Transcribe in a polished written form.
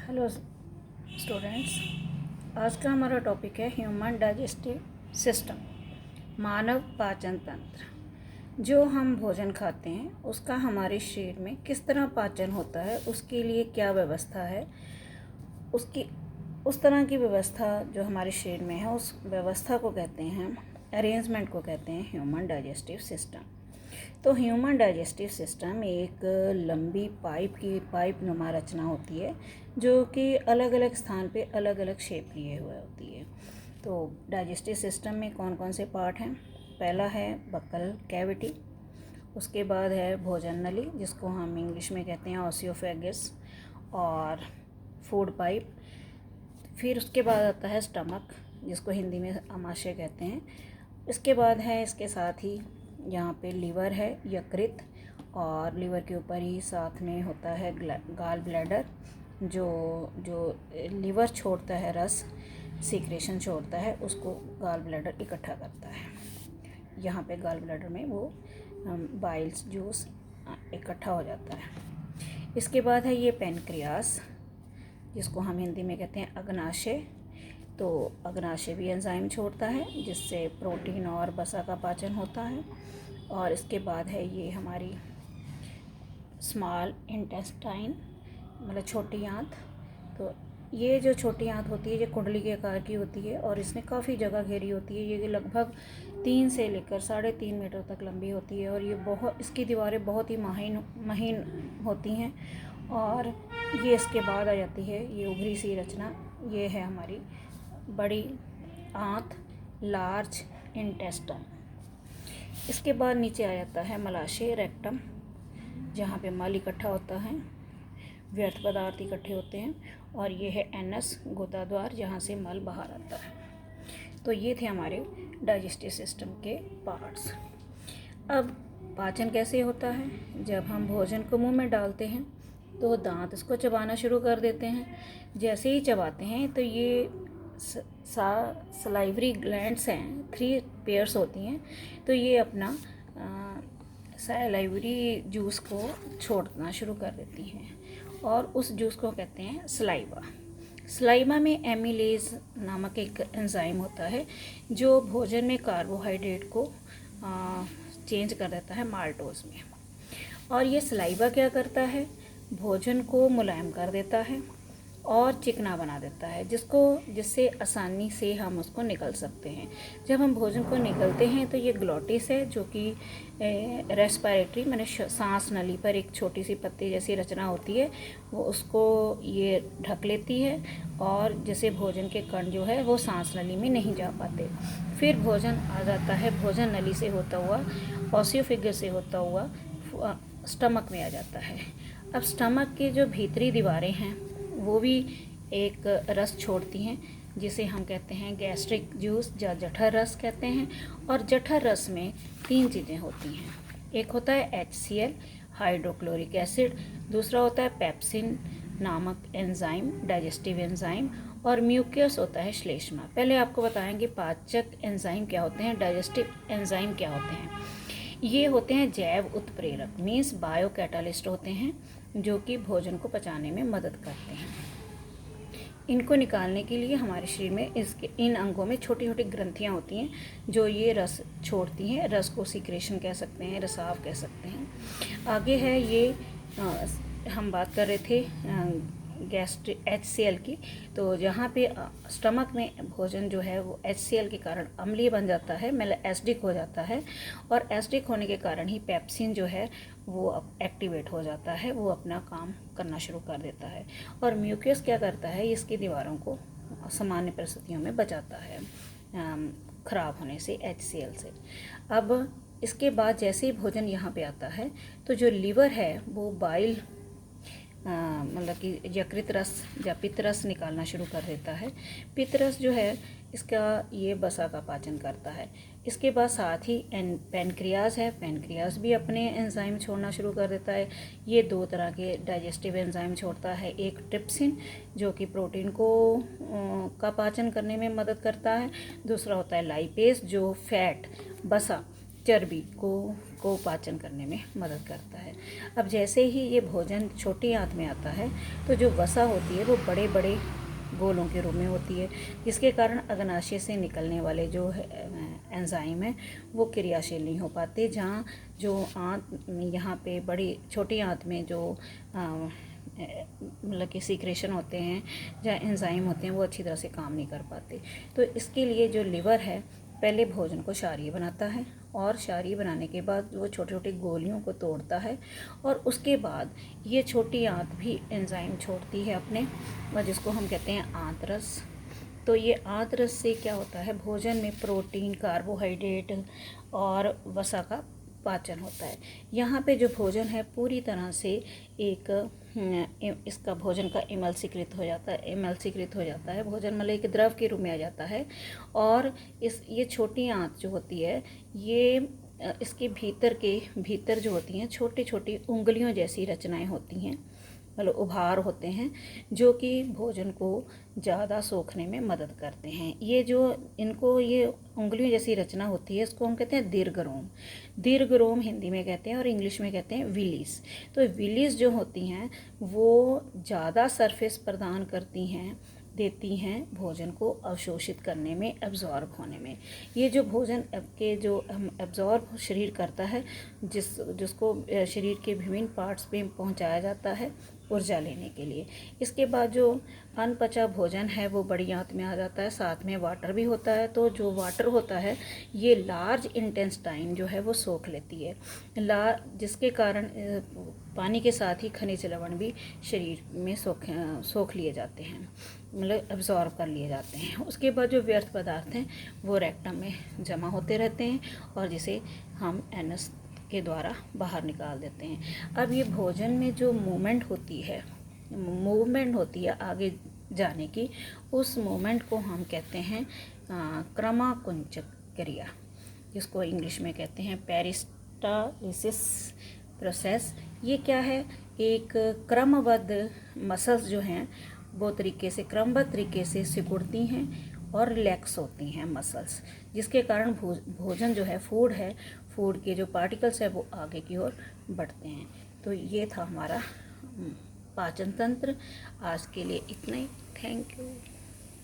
Hello students, आज का हमारा टॉपिक है ह्यूमन डाइजेस्टिव सिस्टम, मानव पाचन तंत्र। जो हम भोजन खाते हैं उसका हमारे शरीर में किस तरह पाचन होता है, उसके लिए क्या व्यवस्था है, उसकी उस तरह की व्यवस्था जो हमारे शरीर में है उस व्यवस्था को कहते हैं, अरेंजमेंट को कहते हैं ह्यूमन डाइजेस्टिव सिस्टम। तो ह्यूमन डाइजेस्टिव सिस्टम एक लंबी पाइप नुमा रचना होती है जो कि अलग अलग स्थान पे अलग अलग शेप लिए हुए होती है। तो डाइजेस्टिव सिस्टम में कौन कौन से पार्ट हैं? पहला है बक्कल कैविटी, उसके बाद है भोजन नली जिसको हम इंग्लिश में कहते हैं ऑसियोफेगस और फूड पाइप। फिर उसके बाद आता है स्टमक जिसको हिंदी में आमाशय कहते हैं। इसके बाद है इसके साथ ही यहाँ पे लीवर है, यकृत, और लीवर के ऊपर ही साथ में होता है गाल ब्लैडर जो लीवर छोड़ता है रस, सीक्रेशन छोड़ता है, उसको गाल ब्लैडर इकट्ठा करता है। यहाँ पे गाल ब्लैडर में वो बाइल्स जूस इकट्ठा हो जाता है। इसके बाद है ये पैनक्रियास जिसको हम हिंदी में कहते हैं अग्नाशय। तो अग्नाशय भी एंजाइम छोड़ता है जिससे प्रोटीन और वसा का पाचन होता है। और इसके बाद है ये हमारी स्मॉल इंटेस्टाइन, मतलब छोटी आंत। तो ये जो छोटी आंत होती है ये कुंडली के आकार की होती है और इसने काफ़ी जगह घेरी होती है। ये लगभग 3 से लेकर 3.5 मीटर तक लंबी होती है और ये इसकी दीवारें बहुत ही महीन होती हैं। और ये इसके बाद आ जाती है ये उभरी सी रचना, ये है हमारी बड़ी आंत, लार्ज इंटेस्टाइन। इसके बाद नीचे आ जाता है मलाशय, रेक्टम, जहाँ पे मल इकट्ठा होता है, व्यर्थ पदार्थ इकट्ठे होते हैं। और ये है एनस, गोदाद्वार, जहाँ से मल बाहर आता है। तो ये थे हमारे डाइजेस्टिव सिस्टम के पार्ट्स। अब पाचन कैसे होता है? जब हम भोजन को मुंह में डालते हैं तो दांत इसको चबाना शुरू कर देते हैं। जैसे ही चबाते हैं तो ये सलाइवरी ग्लैंड्स हैं, 3 पेयर्स होती हैं, तो ये अपना सलाइवरी जूस को छोड़ना शुरू कर देती हैं और उस जूस को कहते हैं सलाइवा। सलाइवा में एमिलेज नामक एक एंजाइम होता है जो भोजन में कार्बोहाइड्रेट को चेंज कर देता है माल्टोज में। और ये सलाइवा क्या करता है? भोजन को मुलायम कर देता है और चिकना बना देता है जिससे आसानी से हम उसको निकल सकते हैं। जब हम भोजन को निकलते हैं तो ये ग्लोटिस है जो कि रेस्पिरेटरी मैंने सांस नली पर एक छोटी सी पत्ती जैसी रचना होती है, वो उसको ये ढक लेती है और जैसे भोजन के कण जो है वो सांस नली में नहीं जा पाते। फिर भोजन आ जाता है भोजन नली से होता हुआ, ऑसियोफेगस से होता हुआ स्टमक में आ जाता है। अब स्टमक की जो भीतरी दीवारें हैं वो भी एक रस छोड़ती हैं जिसे हम कहते हैं गैस्ट्रिक जूस या जठर रस कहते हैं। और जठर रस में 3 चीज़ें होती हैं। एक होता है HCl, हाइड्रोक्लोरिक एसिड, दूसरा होता है पेप्सिन नामक एंजाइम, डाइजेस्टिव एंजाइम, और म्यूकस होता है श्लेष्मा। पहले आपको बताएंगे पाचक एंजाइम क्या होते हैं, डाइजेस्टिव एंजाइम क्या होते हैं। ये होते हैं जैव उत्प्रेरक, मीन्स बायो कैटालिस्ट होते हैं जो कि भोजन को पचाने में मदद करते हैं। इनको निकालने के लिए हमारे शरीर में इन अंगों में छोटी छोटी ग्रंथियां होती हैं जो ये रस छोड़ती हैं। रस को सीक्रेशन कह सकते हैं, रसाव कह सकते हैं। आगे है ये हम बात कर रहे थे गैस्ट्रिक HCl की। तो जहाँ पे स्टमक में भोजन जो है वो HCl के कारण अम्लीय बन जाता है, मतलब एसिडिक हो जाता है। और एसिडिक होने के कारण ही पेप्सिन जो है वो एक्टिवेट हो जाता है, वो अपना काम करना शुरू कर देता है। और म्यूकस क्या करता है? इसकी दीवारों को सामान्य परिस्थितियों में बचाता है ख़राब होने से, HCl से। अब इसके बाद जैसे ही भोजन यहाँ पे आता है तो जो लीवर है वो बाइल मतलब कि यकृत रस या पित्त रस निकालना शुरू कर देता है। पित्त रस जो है इसका ये वसा का पाचन करता है। इसके बाद साथ ही पैनक्रियाज है, पैनक्रियाज भी अपने एंजाइम छोड़ना शुरू कर देता है। ये 2 तरह के डाइजेस्टिव एंजाइम छोड़ता है, एक ट्रिप्सिन जो कि प्रोटीन को का पाचन करने में मदद करता है, दूसरा होता है लाइपेज जो फैट, वसा, चर्बी को पाचन करने में मदद करता है। अब जैसे ही ये भोजन छोटी आंत में आता है तो जो वसा होती है वो बड़े बड़े गोलों के रूप में होती है, जिसके कारण अग्नाशय से निकलने वाले जो एंजाइम है वो क्रियाशील नहीं हो पाते। जहाँ जो आंत यहाँ पे बड़ी छोटी आंत में जो मतलब कि सीक्रेशन होते हैं, जहाँ एंजाइम होते हैं, वो अच्छी तरह से काम नहीं कर पाते। तो इसके लिए जो लिवर है पहले भोजन को क्षारीय बनाता है और क्षारीय बनाने के बाद वो छोटी छोटी गोलियों को तोड़ता है और उसके बाद ये छोटी आंत भी एंजाइम छोड़ती है अपने, और जिसको हम कहते हैं आंतरस। तो ये आंतरस से क्या होता है, भोजन में प्रोटीन, कार्बोहाइड्रेट और वसा का पाचन होता है। यहाँ पे जो भोजन है पूरी तरह से एक इसका भोजन का इमल्सीकृत हो जाता है। भोजन मतलब एक द्रव के रूप में आ जाता है। और ये छोटी आंत जो होती है ये इसके भीतर जो होती हैं छोटी छोटी उंगलियों जैसी रचनाएं होती हैं, मतलब उभार होते हैं, जो कि भोजन को ज़्यादा सोखने में मदद करते हैं। ये उंगलियों जैसी रचना होती है, इसको हम कहते हैं दीर्घरोम हिंदी में कहते हैं और इंग्लिश में कहते हैं विलीस। तो विलीस जो होती हैं वो ज़्यादा सरफेस प्रदान देती हैं भोजन को अवशोषित करने में, एब्जॉर्ब होने में। ये जो भोजन के जो एब्जॉर्ब शरीर करता है, जिसको शरीर के विभिन्न पार्ट्स पे पहुंचाया जाता है ऊर्जा लेने के लिए। इसके बाद जो अनपचा भोजन है वो बड़ी आंत में आ जाता है, साथ में वाटर भी होता है। तो जो वाटर होता है ये लार्ज इंटेस्टाइन जो है वो सोख लेती है, जिसके कारण पानी के साथ ही खनिज लवण भी शरीर में सोख लिए जाते हैं, मतलब एब्जॉर्ब कर लिए जाते हैं। उसके बाद जो व्यर्थ पदार्थ हैं वो रेक्टम में जमा होते रहते हैं और जिसे हम एनस के द्वारा बाहर निकाल देते हैं। अब ये भोजन में जो मूवमेंट होती है आगे जाने की, उस मूवमेंट को हम कहते हैं क्रमाकुंचक क्रिया, जिसको इंग्लिश में कहते हैं पेरिस्टालिसिस प्रोसेस। ये क्या है, एक क्रमबद्ध मसल्स जो हैं वो क्रमबद्ध तरीके से सिकुड़ती हैं और रिलैक्स होती हैं मसल्स, जिसके कारण भोजन जो है फूड के जो पार्टिकल्स है वो आगे की ओर बढ़ते हैं। तो ये था हमारा पाचन तंत्र। आज के लिए इतना ही। Thank you.